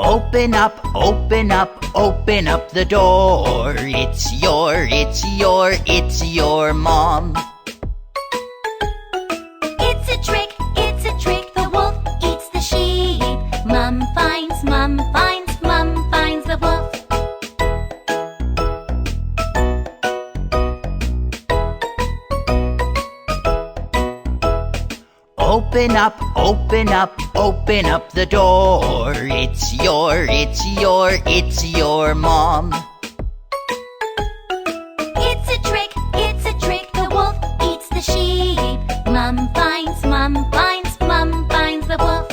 Open up, open up, open up the door. It's your mom. It's a trick, the wolf eats the sheep. Mum finds the wolf. Open up, open up, open up the door. It's your mom. It's a trick, the wolf eats the sheep. Mum finds the wolf.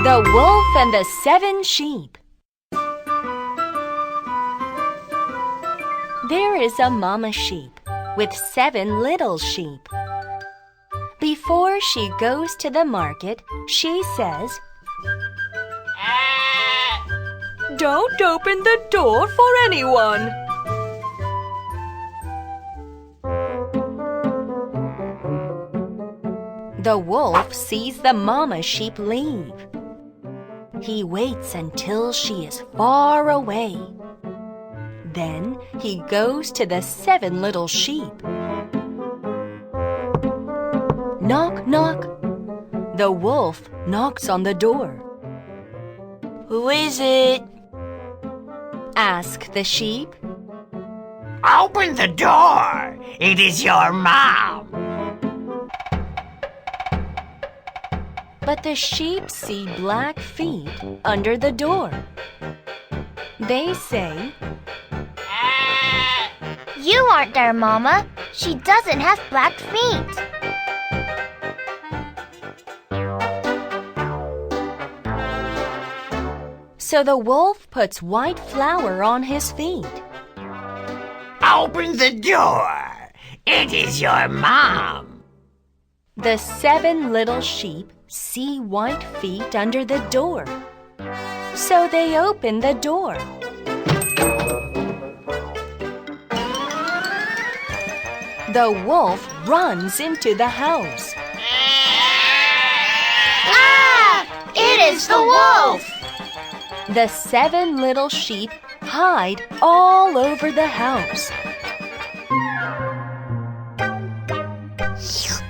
The Wolf and the 7 Sheep. There is a mama sheep with 7 little sheep. Before she goes to the market, she says, "Don't open the door for anyone." The wolf sees the mama sheep leave. He waits until she is far away. Then he goes to the 7 little sheep. Knock, knock. The wolf knocks on the door. "Who is it?" ask the sheep. Open the door. It is your mom. But the sheep see black feet under the door. They say, "You aren't their mama. She doesn't have black feet." So the wolf puts white flour on his feet. Open the door. It is your mom. The 7 little sheep see white feet under the door. So they open the door. The wolf runs into the house. Ah! It is the wolf! The 7 little sheep hide all over the house.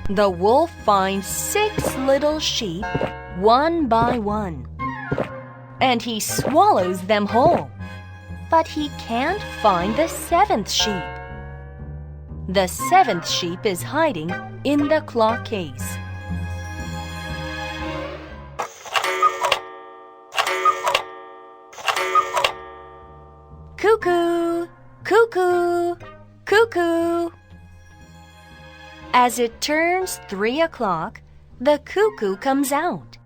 The wolf finds 6 little sheep, one by one, and he swallows them whole. But he can't find the 7th sheep. The 7th sheep is hiding in the clock case. Cuckoo! Cuckoo! Cuckoo! As it turns 3 o'clock, the cuckoo comes out.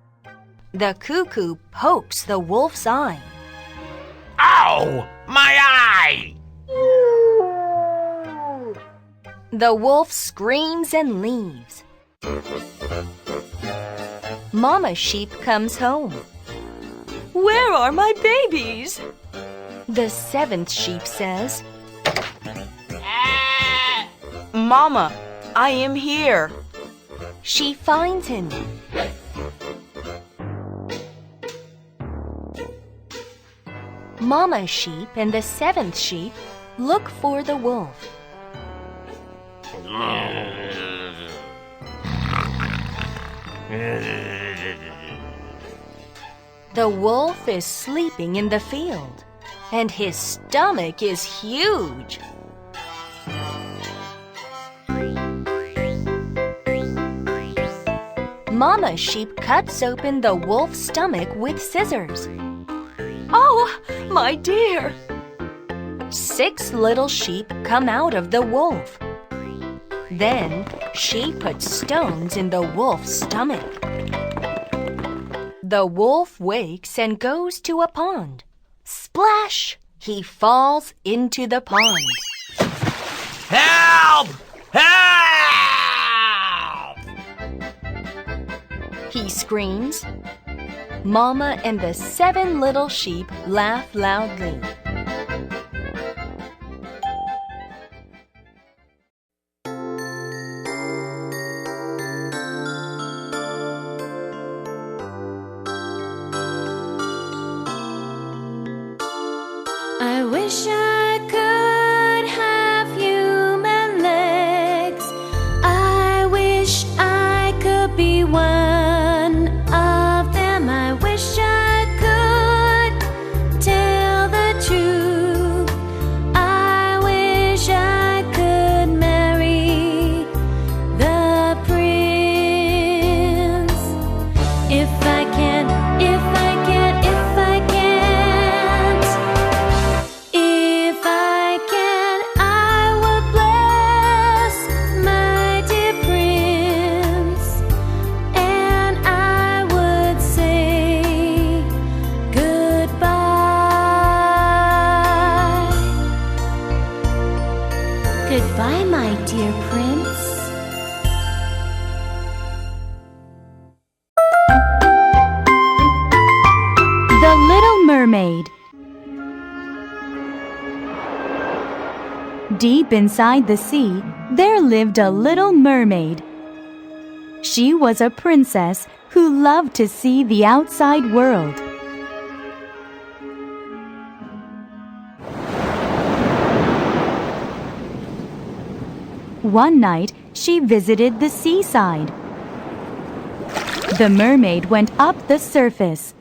The cuckoo pokes the wolf's eye. Ow! My eye! The wolf screams and leaves. Mama sheep comes home. "Where are my babies?" The 7th sheep says, "Mama, I am here." She finds him. Mama sheep and the 7th sheep look for the wolf. The wolf is sleeping in the field, and his stomach is huge. Mama sheep cuts open the wolf's stomach with scissors. "Oh, my dear!" 6 little sheep come out of the wolf. Then she puts stones in the wolf's stomach. The wolf wakes and goes to a pond. Splash! He falls into the pond. Help! Help! He screams. Mama and the 7 little sheep laugh loudly. wish I could have human legs. I wish I could be one of them. I wish I could tell the truth. I wish I could marry the prince. If I can, if I can, if I can't. If I can, I will bless my dear prince, and I would say goodbye. Goodbye, my dear prince. The Little Mermaid. Deep inside the sea, there lived a little mermaid. She was a princess who loved to see the outside world. One night, she visited the seaside. The mermaid went up the surface.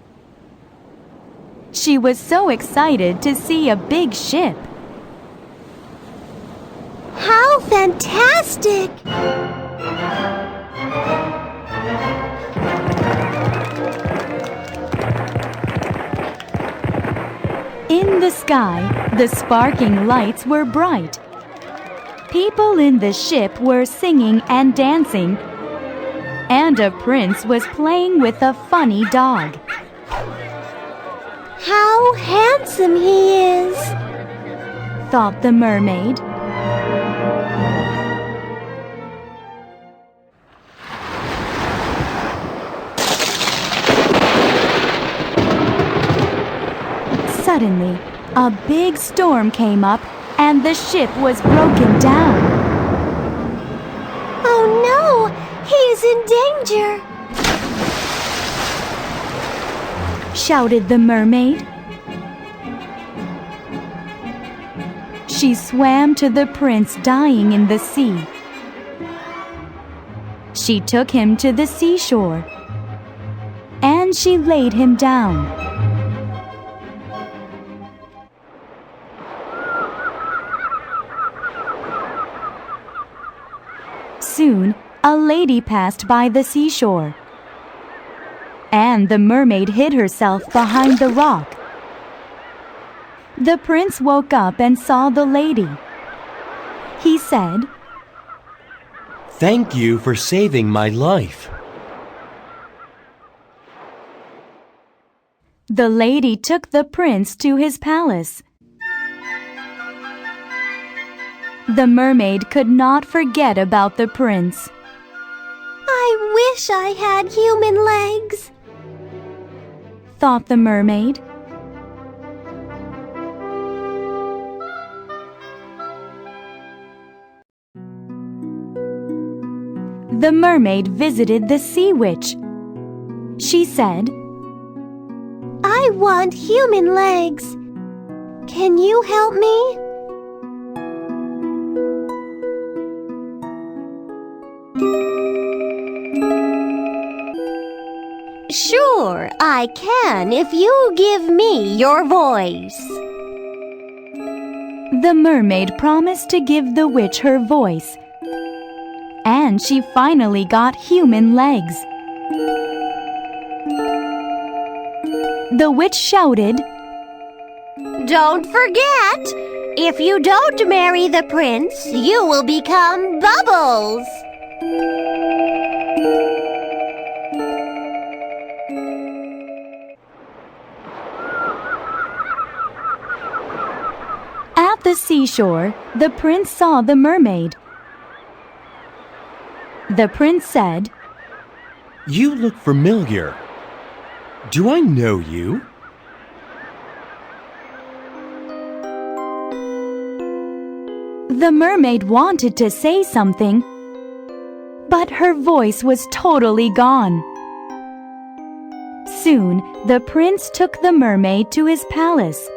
She was so excited to see a big ship. How fantastic! In the sky, the sparkling lights were bright. People in the ship were singing and dancing, and a prince was playing with a funny dog. How handsome he is! Thought the mermaid. Suddenly, a big storm came up and the ship was broken down. Oh no! He is in danger! Shouted the mermaid. She swam to the prince dying in the sea. She took him to the seashore, and she laid him down. Soon, a lady passed by the seashore, and the mermaid hid herself behind the rock. The prince woke up and saw the lady. He said, "Thank you for saving my life." The lady took the prince to his palace. The mermaid could not forget about the prince. I wish I had human legs, thought the mermaid. The mermaid visited the sea witch. She said, I want human legs. Can you help me? Sure, I can if you give me your voice. The mermaid promised to give the witch her voice, and she finally got human legs. The witch shouted, Don't forget, if you don't marry the prince, you will become Bubbles. At the seashore, the prince saw the mermaid. The prince said, You look familiar. Do I know you? The mermaid wanted to say something, but her voice was totally gone. Soon, the prince took the mermaid to his palace.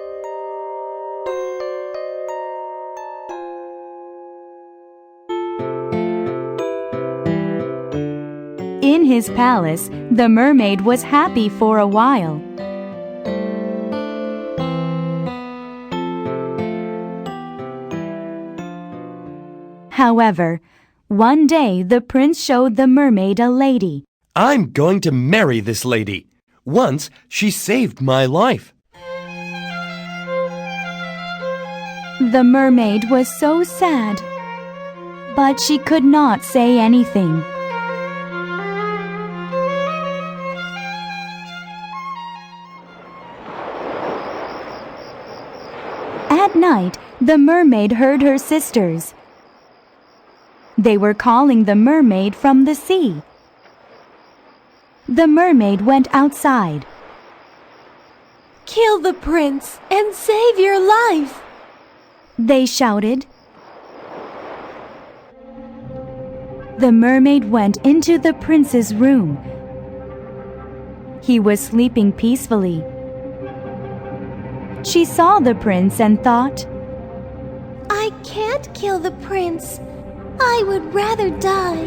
In his palace, the mermaid was happy for a while. However, one day the prince showed the mermaid a lady. I'm going to marry this lady. Once she saved my life. The mermaid was so sad, but she could not say anything. At night, the mermaid heard her sisters. They were calling the mermaid from the sea. The mermaid went outside. Kill the prince and save your life, they shouted. The mermaid went into the prince's room. He was sleeping peacefully. She saw the prince and thought, I can't kill the prince. I would rather die.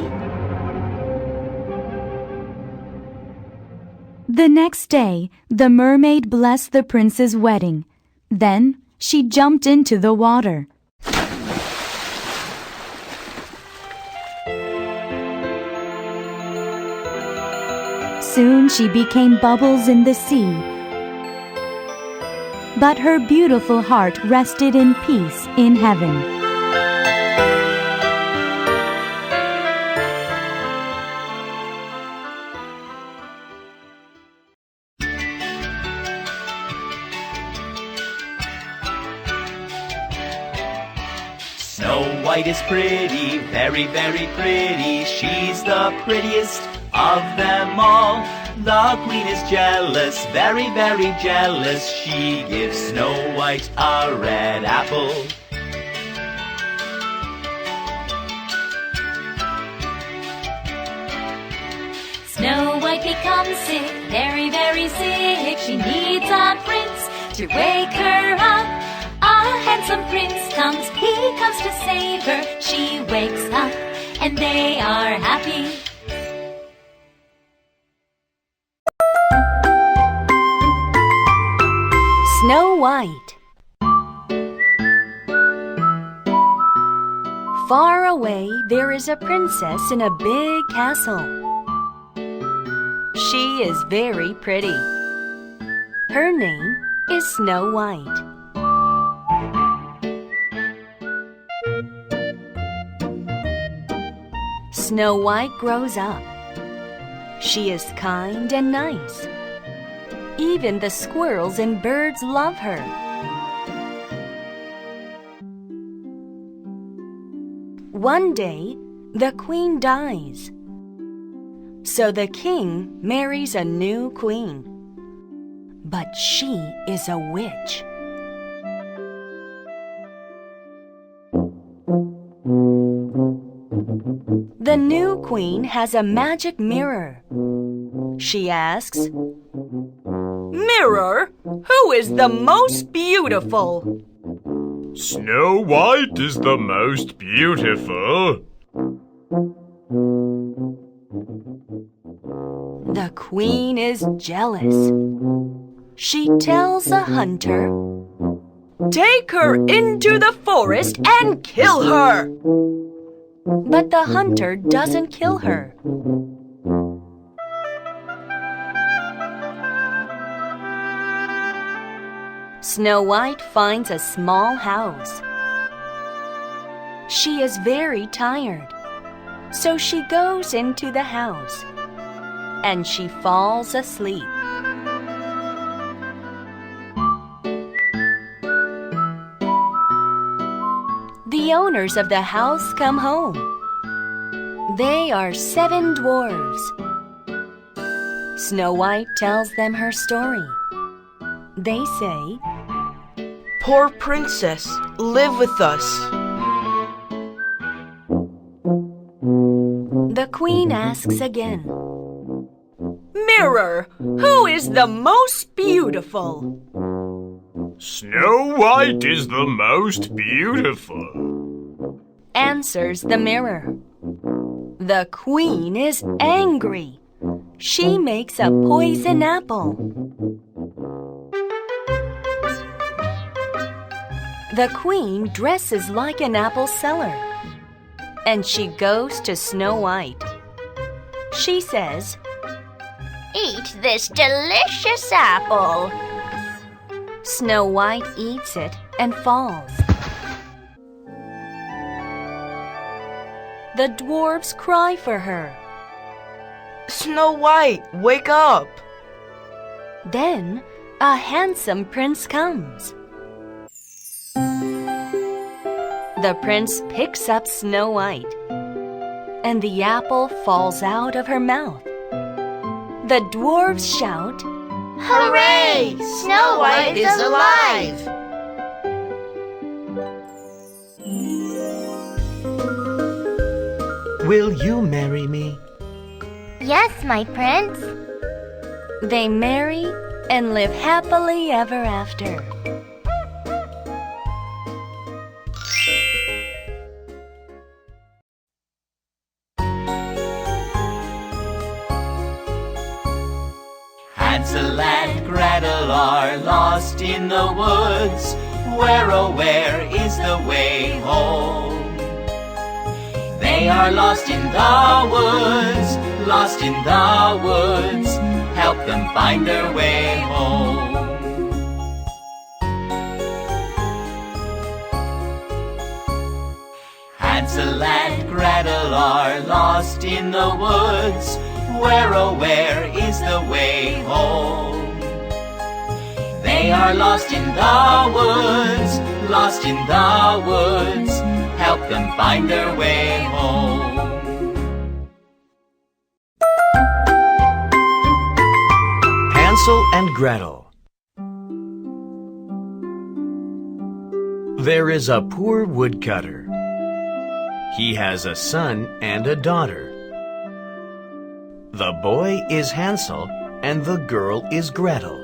The next day, the mermaid blessed the prince's wedding. Then she jumped into the water. Soon she became bubbles in the sea. But her beautiful heart rested in peace in heaven. Snow White is pretty, very, very pretty. She's the prettiest of them all. The queen is jealous, very, very jealous. She gives Snow White a red apple. Snow White becomes sick, very, very sick. She needs a prince to wake her up. A handsome prince comes, he comes to save her. She wakes up and they are happy. Snow White. Far away, there is a princess in a big castle. She is very pretty. Her name is Snow White. Snow White grows up. She is kind and nice. Even the squirrels and birds love her. One day, the queen dies. So the king marries a new queen. But she is a witch. The new queen has a magic mirror. She asks, Mirror, who is the most beautiful? Snow White is the most beautiful. The queen is jealous. She tells a hunter, Take her into the forest and kill her. but the hunter doesn't kill her. Snow White finds a small house. She is very tired, so she goes into the house and she falls asleep. The owners of the house come home. They are 7 dwarves. Snow White tells them her story. They say, Poor princess, live with us. The queen asks again, Mirror, who is the most beautiful? Snow White is the most beautiful. answers the mirror. The queen is angry. She makes a poison apple. The queen dresses like an apple seller, and she goes to Snow White. She says, Eat this delicious apple. Snow White eats it and falls. The dwarfs cry for her. Snow White, wake up! Then a handsome prince comes. The prince picks up Snow White, and the apple falls out of her mouth. The dwarfs shout, Hooray! Snow White is alive! Will you marry me? Yes, my prince. They marry and live happily ever after. Hansel and Gretel are lost in the woods. Where, oh, where is the way home? They are lost in the woods, lost in the woods. Help them find their way home. Hansel and Gretel are lost in the woods. Where, oh, where is the way home? They are lost in the woods, lost in the woods. Help them find their way home. Hansel and Gretel. There is a poor woodcutter. He has a son and a daughter. The boy is Hansel and the girl is Gretel.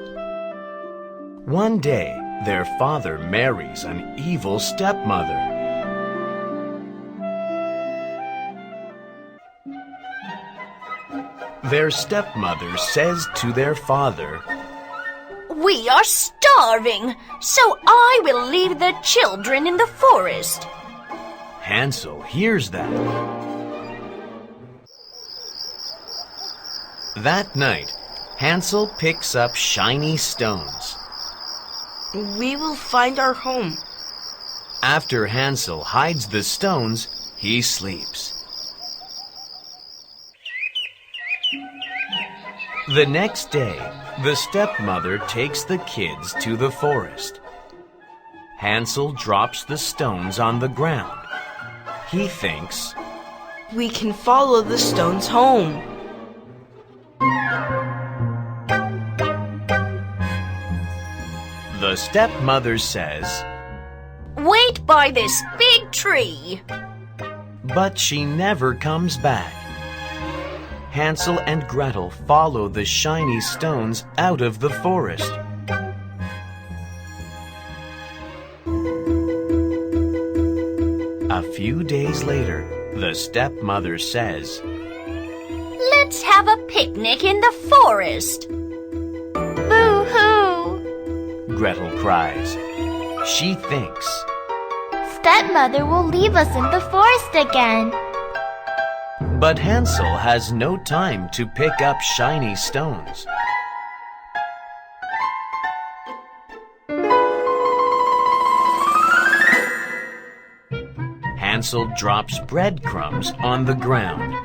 One day, their father marries an evil stepmother. Their stepmother says to their father, We are starving, so I will leave the children in the forest. Hansel hears that. That night, Hansel picks up shiny stones. We will find our home. After Hansel hides the stones, he sleeps. The next day, the stepmother takes the kids to the forest. Hansel drops the stones on the ground. He thinks, We can follow the stones home. The stepmother says, Wait by this big tree. but she never comes back. Hansel and Gretel follow the shiny stones out of the forest. A few days later, the stepmother says, Let's have a picnic in the forest. Boo-hoo! Gretel cries. She thinks, Stepmother will leave us in the forest again. but Hansel has no time to pick up shiny stones. Hansel drops breadcrumbs on the ground.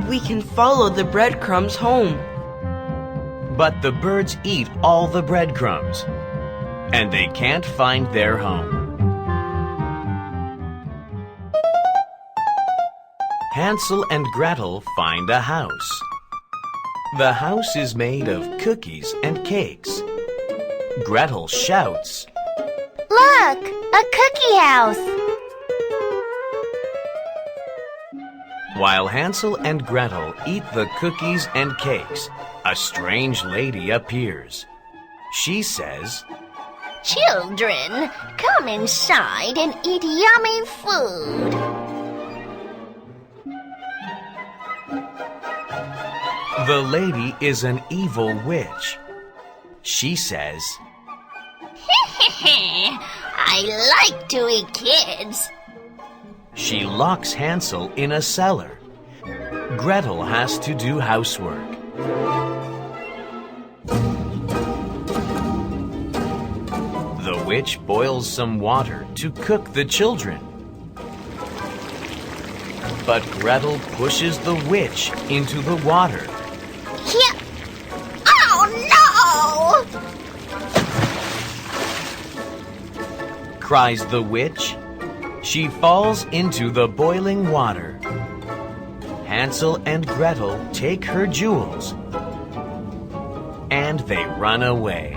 We can follow the breadcrumbs home. But the birds eat all the breadcrumbs, and they can't find their home. Hansel and Gretel find a house. The house is made of cookies and cakes. Gretel shouts, Look, a cookie house. While Hansel and Gretel eat the cookies and cakes, a strange lady appears. She says, Children, come inside and eat yummy food. The lady is an evil witch. She says, I like to eat kids. she locks Hansel in a cellar. Gretel has to do housework. The witch boils some water to cook the children. But Gretel pushes the witch into the water. Yeah. Oh, no! Cries the witch. She falls into the boiling water. Hansel and Gretel take her jewels, and they run away.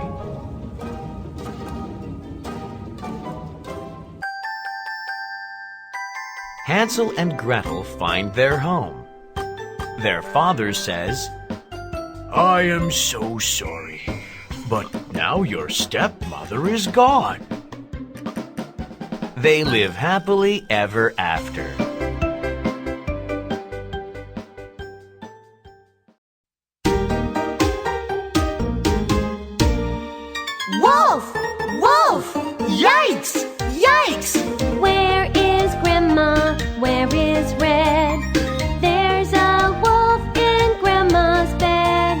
Hansel and Gretel find their home. Their father says, I am so sorry, but now your stepmother is gone. They live happily ever after. Wolf! Wolf! Yikes! Yikes! Where is Grandma? Where is Red? There's a wolf in Grandma's bed.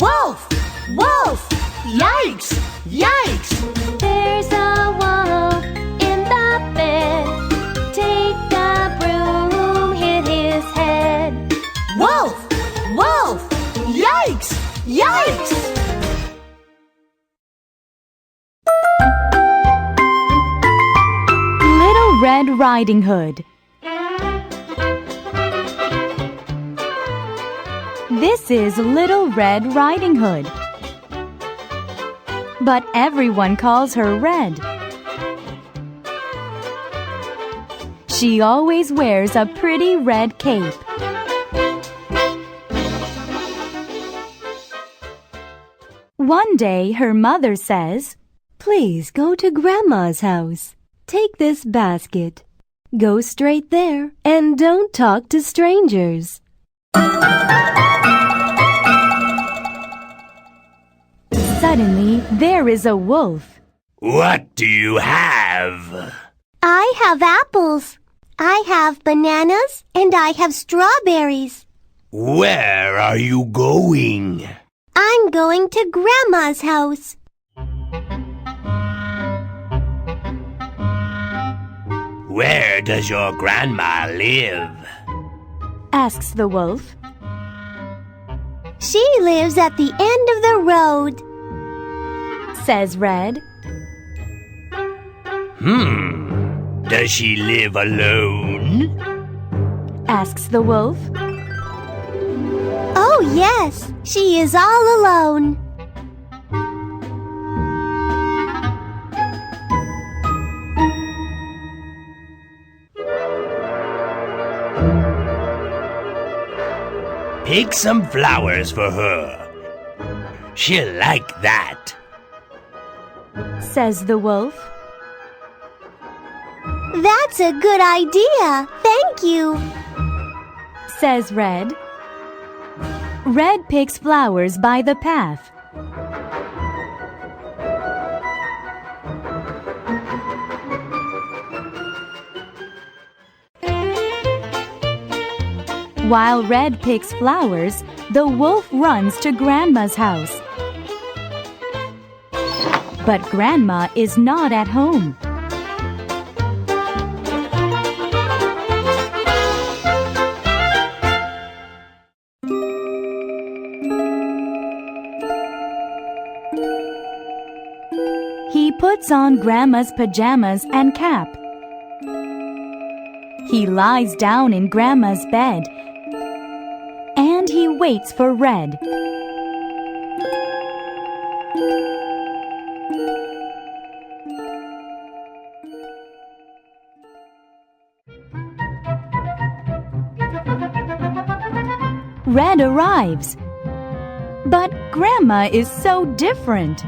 Wolf! Wolf! Yikes! Yikes! There's a wolf in the bed. Take the broom, hit his head. Wolf! Wolf! Yikes! Yikes! Little Red Riding Hood. This is Little Red Riding Hood. But everyone calls her Red. She always wears a pretty red cape. One day her mother says, Please go to Grandma's house. Take this basket. Go straight there and don't talk to strangers. Suddenly, there is a wolf. What do you have? I have apples. I have bananas, and I have strawberries. Where are you going? I'm going to Grandma's house. Where does your grandma live? asks the wolf. She lives at the end of the road. Says Red. Does she live alone? Asks the wolf. Oh, yes, she is all alone. Pick some flowers for her. She'll like that. Says the wolf. That's a good idea. Thank you. Says Red. Red picks flowers by the path. While Red picks flowers, the wolf runs to Grandma's house. But Grandma is not at home. He puts on Grandma's pajamas and cap. He lies down in Grandma's bed, and he waits for Red. Red arrives, but Grandma is so different.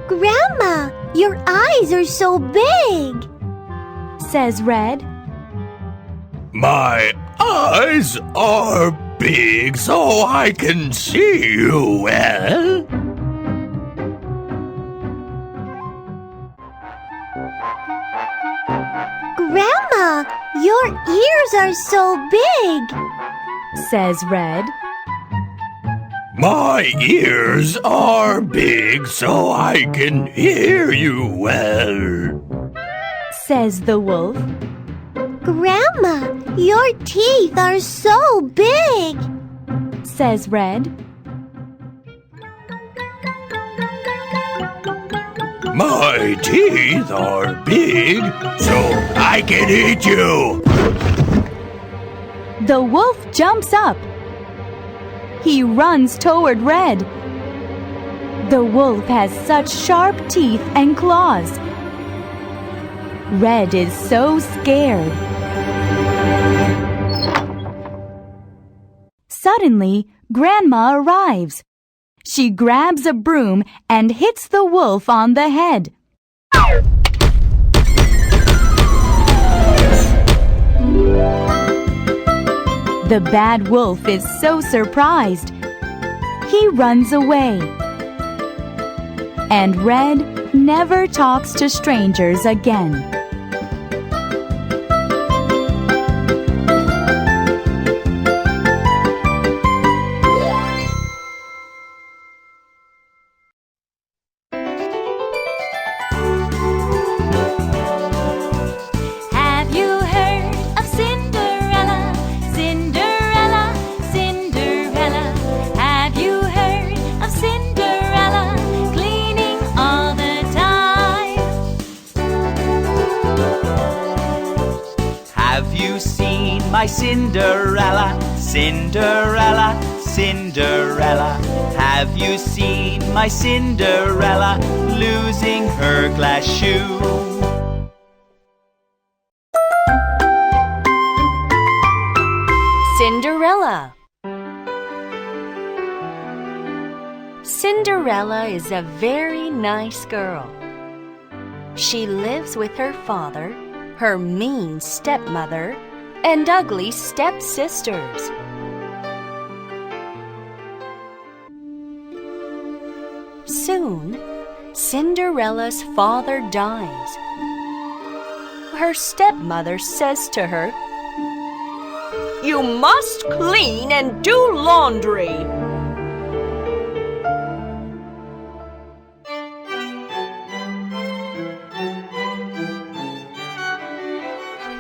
Grandma, your eyes are so big. Says Red. My eyes are big so I can see you well. Grandma, your ears are so big, says Red. My ears are big so I can hear you well, says the wolf. Grandma, your teeth are so big, says Red. My teeth are big so I can eat you. The wolf jumps up. He runs toward Red. The wolf has such sharp teeth and claws. Red is so scared. Suddenly, Grandma arrives. She grabs a broom and hits the wolf on the head. The bad wolf is so surprised. He runs away. And Red never talks to strangers again. Have you heard of Cinderella? Cinderella, Cinderella. Have you heard of Cinderella? Cleaning all the time. Have you seen my Cinderella? Cinderella, Cinderella. Have you seen my Cinderella losing her glass shoe? Cinderella. Cinderella is a very nice girl. She lives with her father, her mean stepmother, and ugly stepsisters. Soon, Cinderella's father dies. Her stepmother says to her, You must clean and do laundry.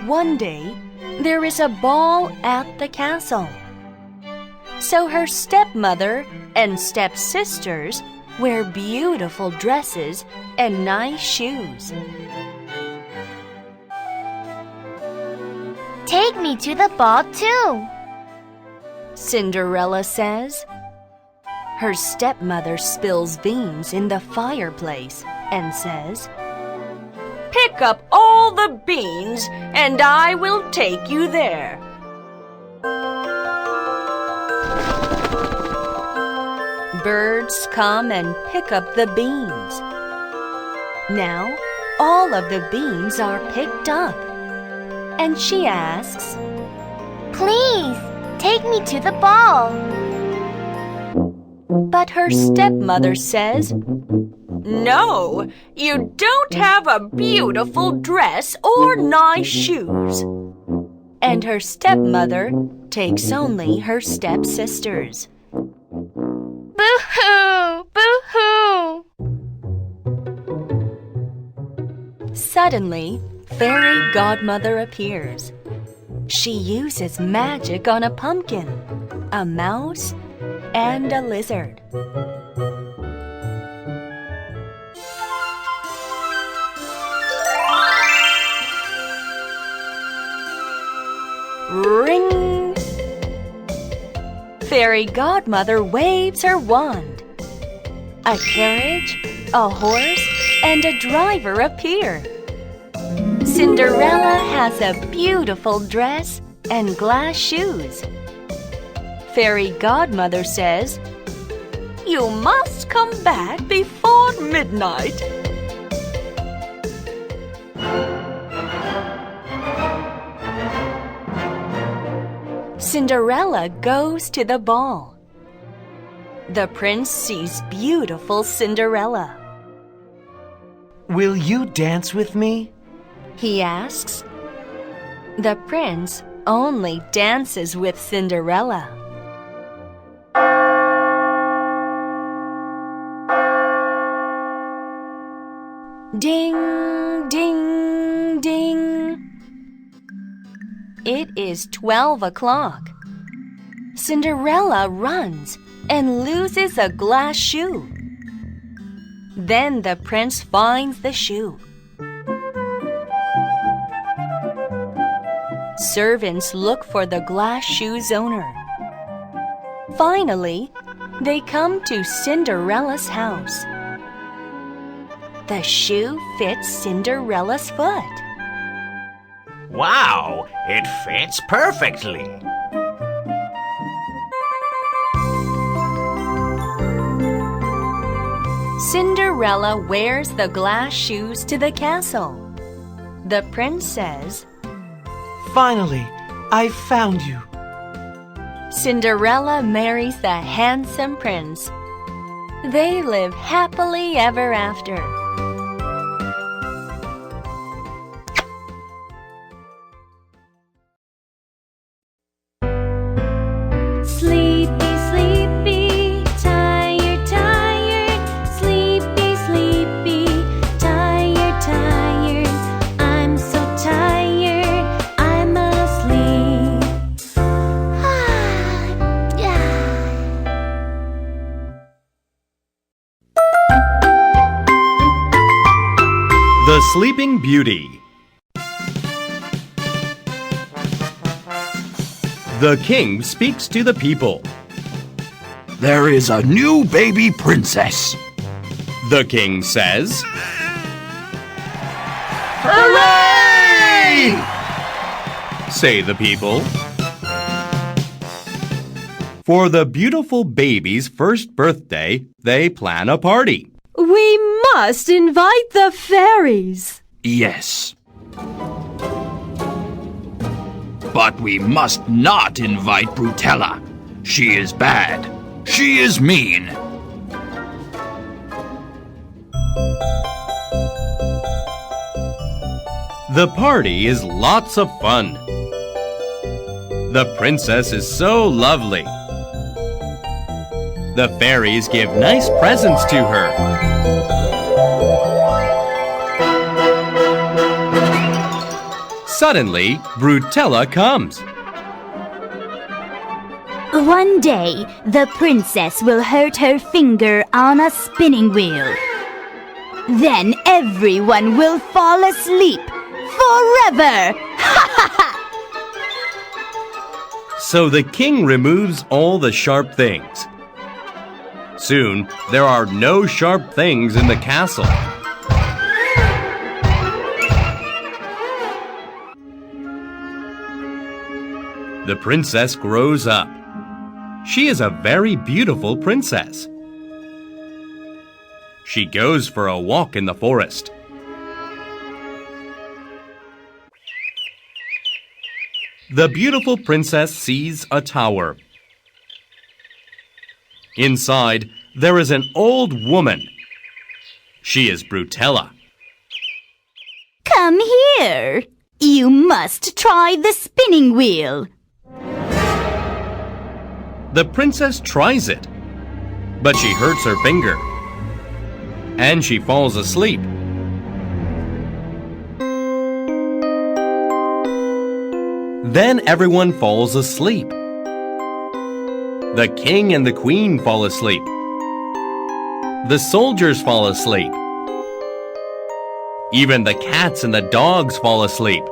One day, there is a ball at the castle. So her stepmother and stepsisters wear beautiful dresses and nice shoes. Take me to the ball too, Cinderella says. Her stepmother spills beans in the fireplace and says, Pick up all the beans and I will take you there. Birds come and pick up the beans. Now, all of the beans are picked up. And she asks, please take me to the ball. But her stepmother says, No, you don't have a beautiful dress or nice shoes. And her stepmother takes only her stepsisters. Boo-hoo! Boo-hoo! Suddenly, Fairy Godmother appears. She uses magic on a pumpkin, a mouse, and a lizard. Ring! Fairy Godmother waves her wand. A carriage, a horse, and a driver appear. Cinderella has a beautiful dress and glass shoes. Fairy Godmother says, You must come back before midnight. Cinderella goes to the ball. The prince sees beautiful Cinderella. Will you dance with me? He asks. The prince only dances with Cinderella. Ding, ding, ding. It is 12 o'clock. Cinderella runs and loses a glass shoe. Then the prince finds the shoe. Servants look for the glass shoe's owner. Finally, they come to Cinderella's house. The shoe fits Cinderella's foot. Wow, it fits perfectly. Cinderella wears the glass shoes to the castle. The prince says, Finally, I found you. Cinderella marries the handsome prince. They live happily ever after. Sleepy, sleepy, tired, tired. Sleepy, sleepy, tired, tired. I'm so tired, I'm asleep. The Sleeping Beauty. The king speaks to the people. There is a new baby princess. The king says, Hooray! say the people. For the beautiful baby's first birthday, they plan a party. We must invite the fairies. Yes. But we must not invite Brutella. She is bad. She is mean. The party is lots of fun. The princess is so lovely. The fairies give nice presents to her. Suddenly, Brutella comes. One day, the princess will hurt her finger on a spinning wheel. Then everyone will fall asleep forever. So the king removes all the sharp things. Soon, there are no sharp things in the castle. The princess grows up. She is a very beautiful princess. She goes for a walk in the forest. The beautiful princess sees a tower. Inside, there is an old woman. She is Brutella. Come here. You must try the spinning wheel. The princess tries it, but she hurts her finger, and she falls asleep. Then everyone falls asleep. The king and the queen fall asleep. The soldiers fall asleep. Even the cats and the dogs fall asleep.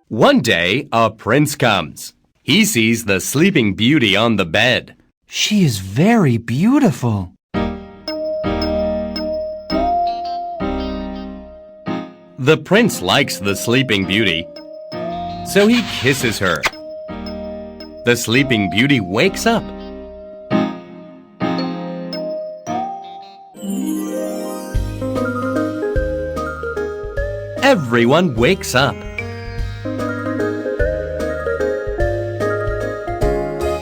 One day, a prince comes. He sees the Sleeping Beauty on the bed. She is very beautiful. The prince likes the Sleeping Beauty, so he kisses her. The Sleeping Beauty wakes up. everyone wakes up.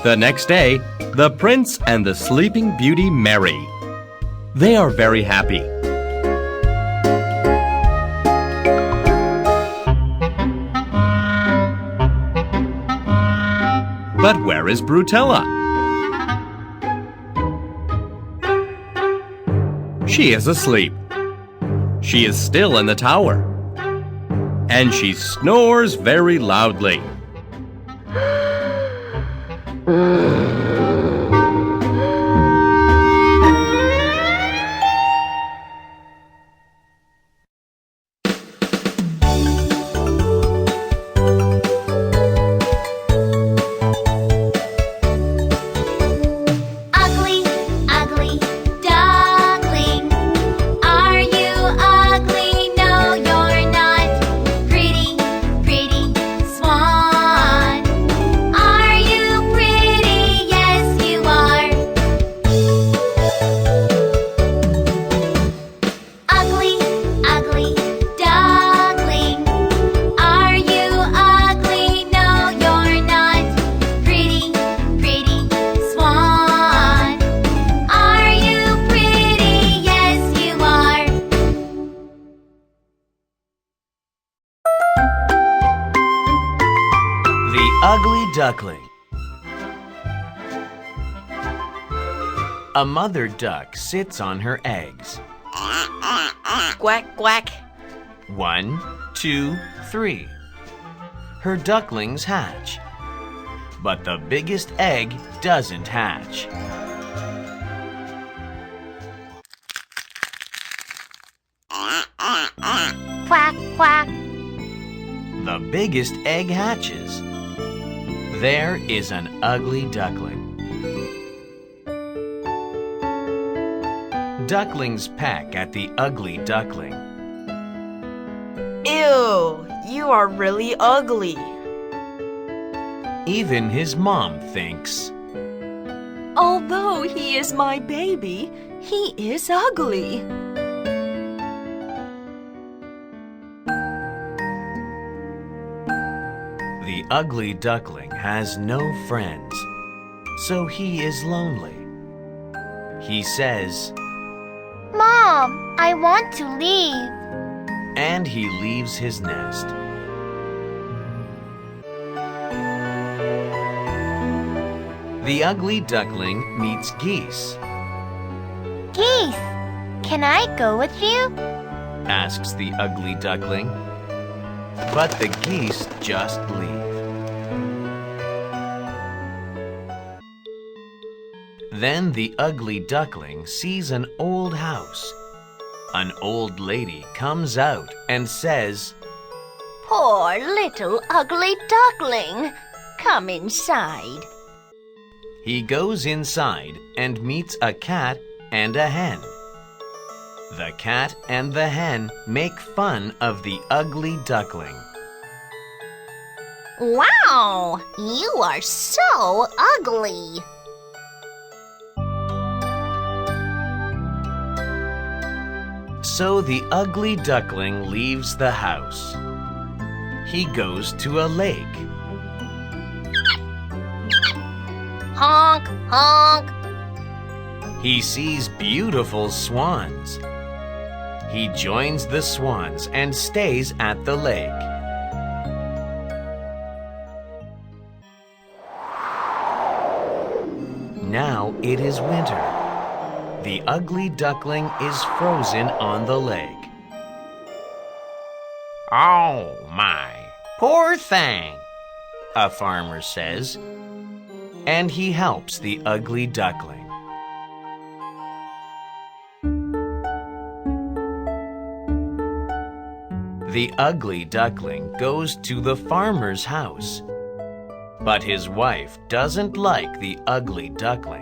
The next day, the prince and the Sleeping Beauty marry. They are very happy. But where is Brutella? She is asleep. She is still in the tower. And she snores very loudly. Ugly duckling. A mother duck sits on her eggs. Quack, quack. 1, 2, 3. Her ducklings hatch. But the biggest egg doesn't hatch. Quack, quack. The biggest egg hatches. There is an ugly duckling. Ducklings peck at the ugly duckling. Ew, you are really ugly. Even his mom thinks. Although he is my baby, he is ugly. The ugly duckling has no friends, so he is lonely. He says, Mom, I want to leave. And he leaves his nest. The ugly duckling meets geese. Geese, can I go with you? Asks the ugly duckling. But the geese just leave. Then the ugly duckling sees an old house. An old lady comes out and says, Poor little ugly duckling, come inside. He goes inside and meets a cat and a hen. The cat and the hen make fun of the ugly duckling. Wow, you are so ugly. So the ugly duckling leaves the house. He goes to a lake. Honk, honk. He sees beautiful swans. He joins the swans and stays at the lake. Now it is winter. The ugly duckling is frozen on the lake. Oh my, poor thing, a farmer says, and he helps the ugly duckling. The ugly duckling goes to the farmer's house, but his wife doesn't like the ugly duckling.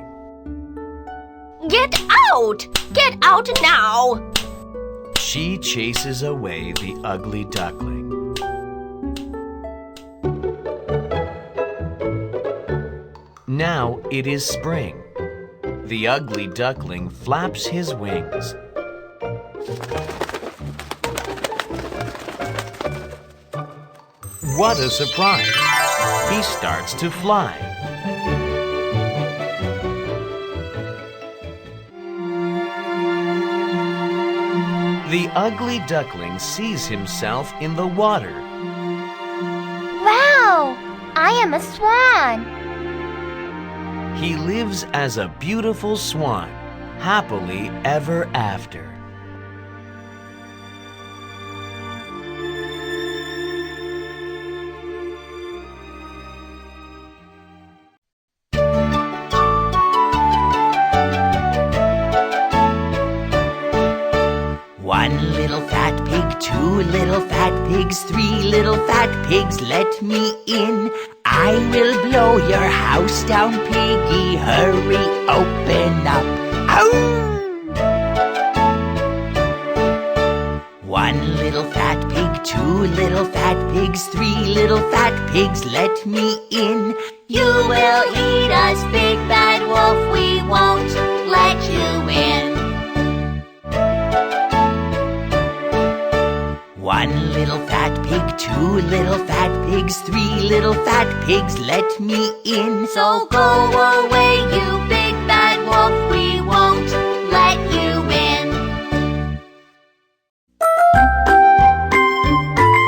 Get out! Get out now! She chases away the ugly duckling. Now it is spring. The ugly duckling flaps his wings. What a surprise! He starts to fly. The ugly duckling sees himself in the water. Wow! I am a swan. He lives as a beautiful swan, happily ever after. One little fat pig, two little fat pigs, three little fat pigs, let me in. I will blow your house down, piggy, hurry, open up. Ow! One little fat pig, two little fat pigs, three little fat pigs, let me in. You will eat us, big bad wolf, we won't let you in. One little fat pig, two little fat pigs, three little fat pigs, let me in. So go away, you big bad wolf, we won't let you in.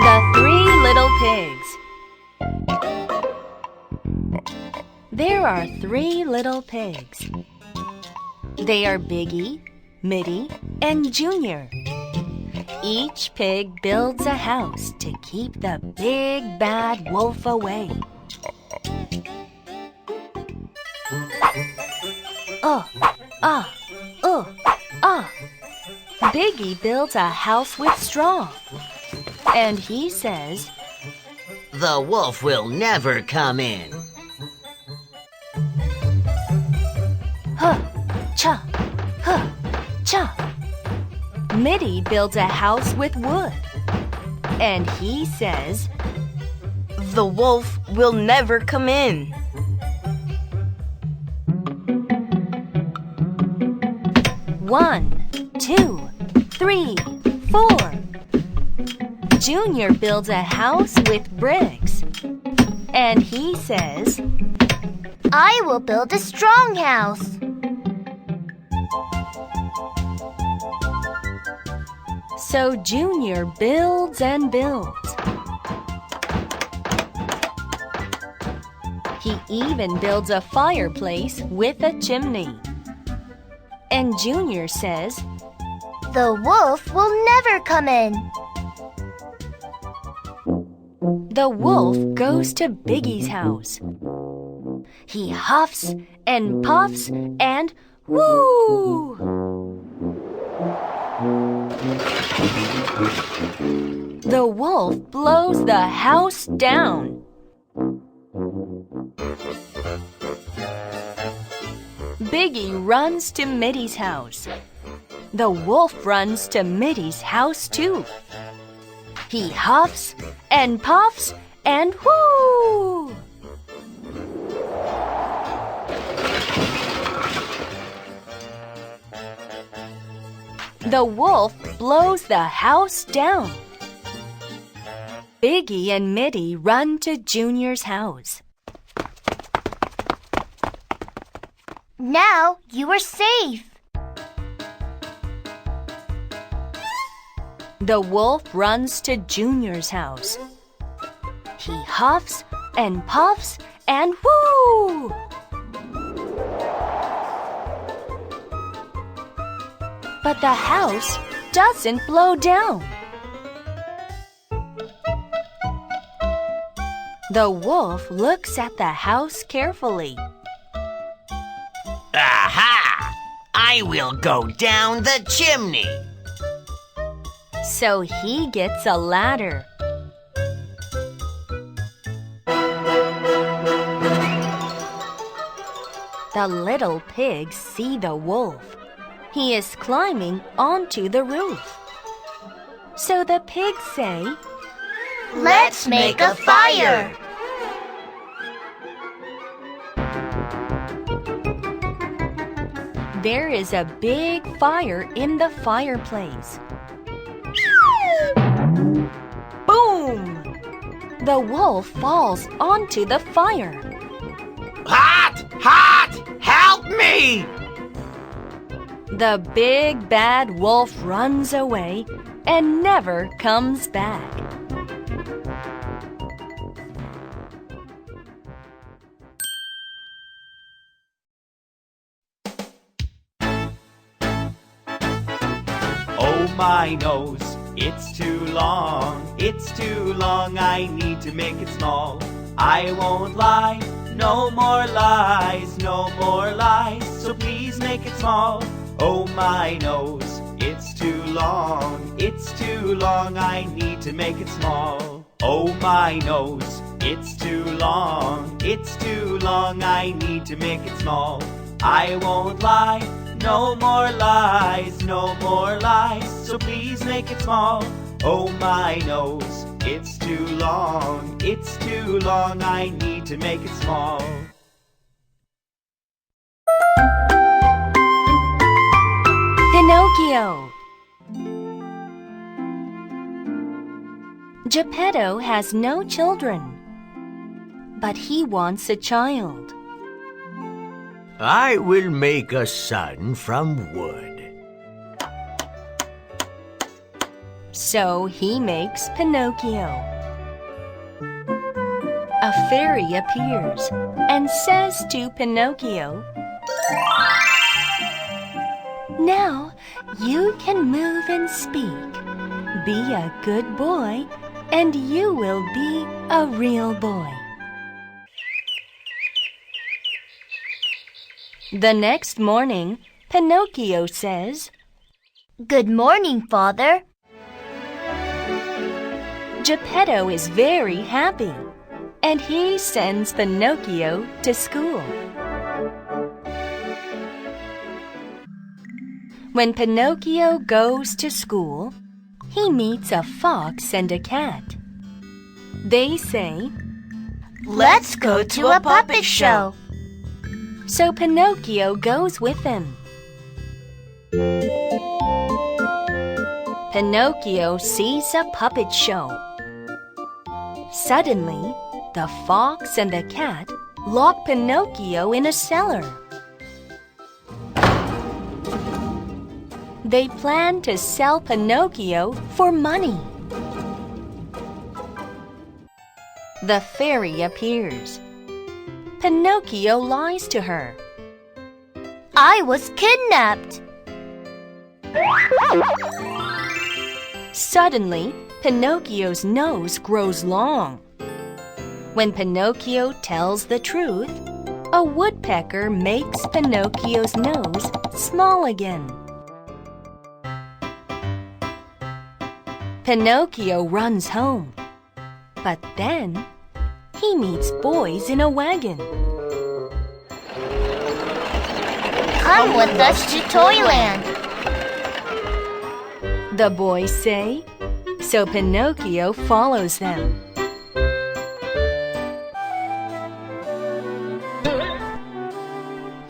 The Three Little Pigs. There are 3 little pigs. They are Biggie, Mitty, and Junior. Each pig builds a house to keep the big bad wolf away. Biggie builds a house with straw. And he says, "The wolf will never come in." Huh, cha, huh, cha. Mitty builds a house with wood. And he says, The wolf will never come in. One, 2, 3, 4. Junior builds a house with bricks. And he says, I will build a strong house. So Junior builds and builds. He even builds a fireplace with a chimney. And Junior says, The wolf will never come in. The wolf goes to Biggie's house. He huffs and puffs and whoo! The wolf blows the house down. Biggie runs to Mitty's house. The wolf runs to Mitty's house too. He huffs and puffs and whoo! The wolf blows the house down. Biggie and Mitty run to Junior's house. Now you are safe. The wolf runs to Junior's house. He huffs and puffs and whoo! But the house doesn't blow down. The wolf looks at the house carefully. Aha! I will go down the chimney. So he gets a ladder. The little pigs see the wolf. He is climbing onto the roof. So the pigs say, Let's make a fire. There is a big fire in the fireplace. Boom! the wolf falls onto the fire. Hot! Hot! Help me! The big bad wolf runs away and never comes back. Oh my nose, it's too long, I need to make it small. I won't lie, no more lies, no more lies, so please make it small. Oh my nose, it's too long, I need to make it small. Oh my nose, it's too long, I need to make it small. I won't lie, no more lies, no more lies, so please make it small. Oh my nose, it's too long, I need to make it small. Pinocchio. Geppetto has no children, but he wants a child. I will make a son from wood. So he makes Pinocchio. A fairy appears and says to Pinocchio, "Now you can move and speak. Be a good boy, and you will be a real boy." The next morning, Pinocchio says, Good morning, Father. Geppetto is very happy, and he sends Pinocchio to school. When Pinocchio goes to school, he meets a fox and a cat. They say, Let's go to a puppet show. So Pinocchio goes with them. Pinocchio sees a puppet show. Suddenly, the fox and the cat lock Pinocchio in a cellar. They plan to sell Pinocchio for money. The fairy appears. Pinocchio lies to her. I was kidnapped. Suddenly, Pinocchio's nose grows long. When Pinocchio tells the truth, a woodpecker makes Pinocchio's nose small again. Pinocchio runs home, but then he meets boys in a wagon. Come with us to Toyland. The boys say, so Pinocchio follows them.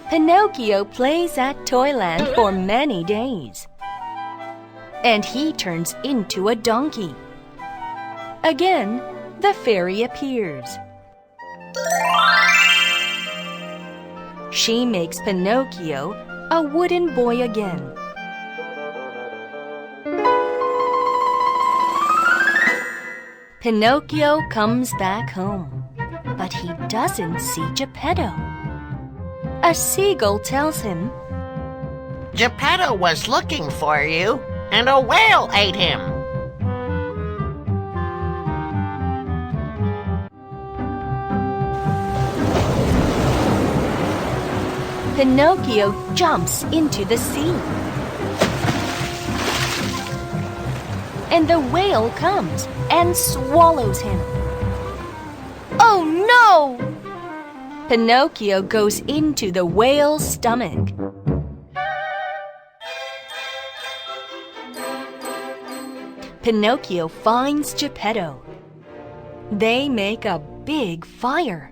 Pinocchio plays at Toyland for many days, and he turns into a donkey. Again, the fairy appears. She makes Pinocchio a wooden boy again. Pinocchio comes back home, but he doesn't see Geppetto. A seagull tells him, Geppetto was looking for you, and a whale ate him. Pinocchio jumps into the sea. And the whale comes and swallows him. Oh no! Pinocchio goes into the whale's stomach. Pinocchio finds Geppetto. They make a big fire.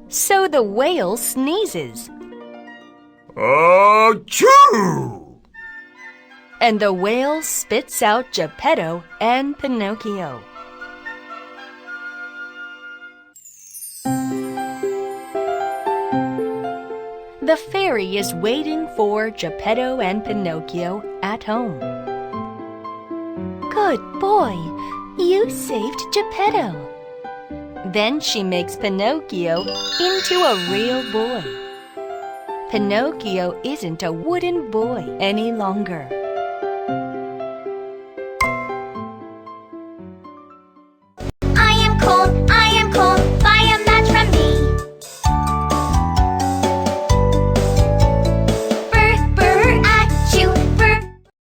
So the whale sneezes. Achoo! And the whale spits out Geppetto and Pinocchio. The fairy is waiting for Geppetto and Pinocchio at home. Good boy, you saved Geppetto. Then she makes Pinocchio into a real boy. Pinocchio isn't a wooden boy any longer.